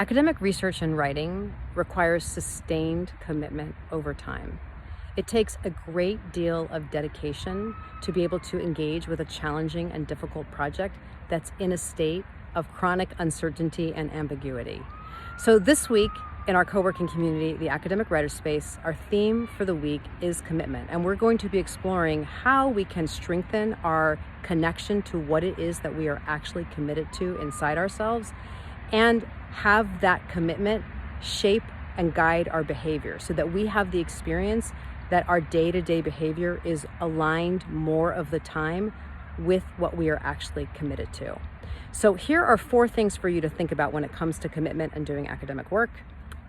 Academic research and writing requires sustained commitment over time. It takes a great deal of dedication to be able to engage with a challenging and difficult project that's in a state of chronic uncertainty and ambiguity. So this week in our co-working community, the Academic Writer Space, our theme for the week is commitment. And we're going to be exploring how we can strengthen our connection to what it is that we are actually committed to inside ourselves, and have that commitment shape and guide our behavior so that we have the experience that our day-to-day behavior is aligned more of the time with what we are actually committed to. So here are 4 things for you to think about when it comes to commitment and doing academic work.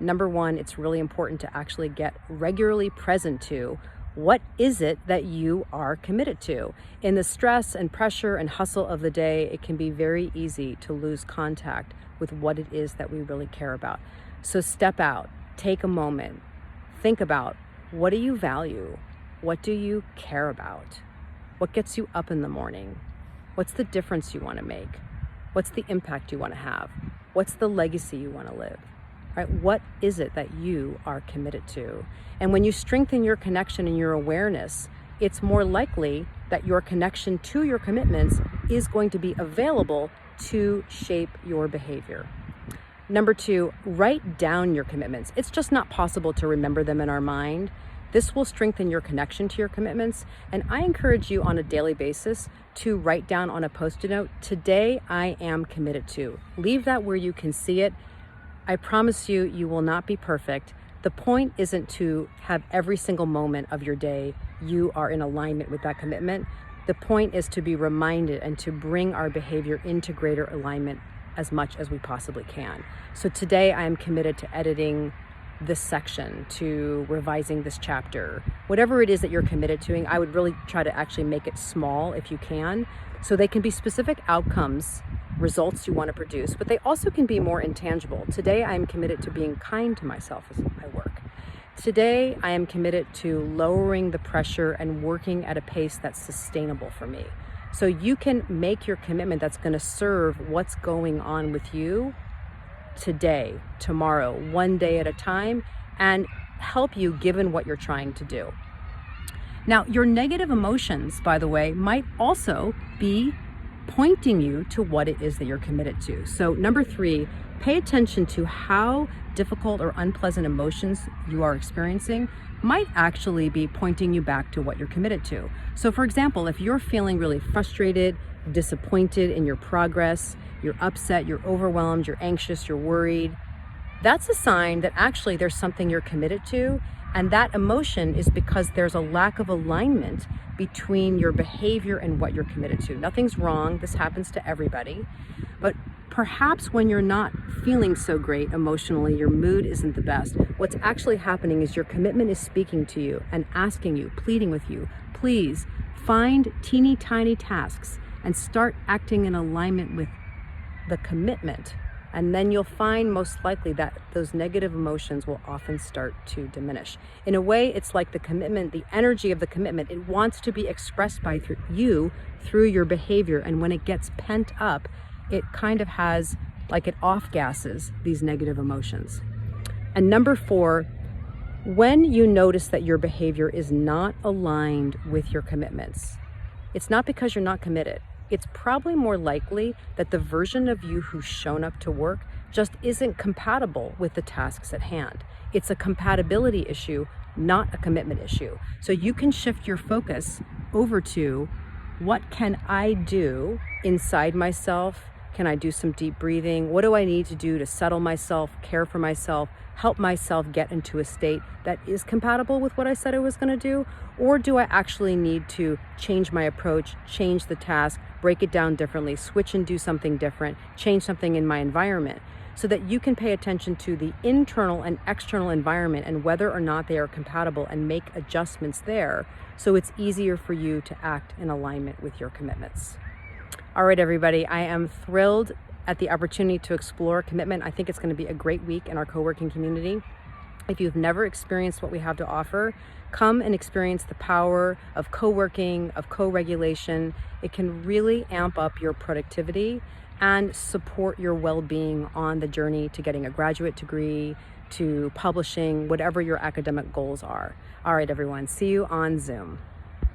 Number 1, it's really important to actually get regularly present to what is it that you are committed to. In the stress and pressure and hustle of the day, it can be very easy to lose contact with what it is that we really care about. So step out, take a moment, think about, what do you value? What do you care about? What gets you up in the morning? What's the difference you want to make? What's the impact you want to have? What's the legacy you want to live? Right? What is it that you are committed to? And when you strengthen your connection and your awareness, it's more likely that your connection to your commitments is going to be available to shape your behavior. Number 2, write down your commitments. It's just not possible to remember them in our mind. This will strengthen your connection to your commitments. And I encourage you on a daily basis to write down on a Post-it note, today I am committed to. Leave that where you can see it. I promise you, you will not be perfect. The point isn't to have every single moment of your day you are in alignment with that commitment. The point is to be reminded and to bring our behavior into greater alignment as much as we possibly can. So today I am committed to editing this section, to revising this chapter. Whatever it is that you're committed to, I would really try to actually make it small if you can, so they can be specific outcomes, results you want to produce, but they also can be more intangible. Today I am committed to being kind to myself as I work. Today I am committed to lowering the pressure and working at a pace that's sustainable for me. So you can make your commitment that's going to serve what's going on with you today, tomorrow, one day at a time, and help you given what you're trying to do. Now, your negative emotions, by the way, might also be pointing you to what it is that you're committed to. So number 3, pay attention to how difficult or unpleasant emotions you are experiencing might actually be pointing you back to what you're committed to. So for example, if you're feeling really frustrated, disappointed in your progress, you're upset, you're overwhelmed, you're anxious, you're worried, that's a sign that actually there's something you're committed to. And that emotion is because there's a lack of alignment between your behavior and what you're committed to. Nothing's wrong. This happens to everybody. But perhaps when you're not feeling so great emotionally, your mood isn't the best, what's actually happening is your commitment is speaking to you and asking you, pleading with you, please find teeny tiny tasks and start acting in alignment with the commitment. And then you'll find most likely that those negative emotions will often start to diminish. In a way, it's like the commitment, the energy of the commitment, it wants to be expressed by you through your behavior. And when it gets pent up, it kind of has, like it off gases these negative emotions. And number 4, when you notice that your behavior is not aligned with your commitments, it's not because you're not committed. It's probably more likely that the version of you who's shown up to work just isn't compatible with the tasks at hand. It's a compatibility issue, not a commitment issue. So you can shift your focus over to, what can I do inside myself? Can I do some deep breathing? What do I need to do to settle myself, care for myself, help myself get into a state that is compatible with what I said I was going to do? Or do I actually need to change my approach, change the task, break it down differently, switch and do something different, change something in my environment, so that you can pay attention to the internal and external environment and whether or not they are compatible and make adjustments there, so it's easier for you to act in alignment with your commitments. All right, everybody, I am thrilled at the opportunity to explore commitment. I think it's going to be a great week in our co-working community. If you've never experienced what we have to offer, come and experience the power of co-working, of co-regulation. It can really amp up your productivity and support your well-being on the journey to getting a graduate degree, to publishing, whatever your academic goals are. All right, everyone, see you on Zoom.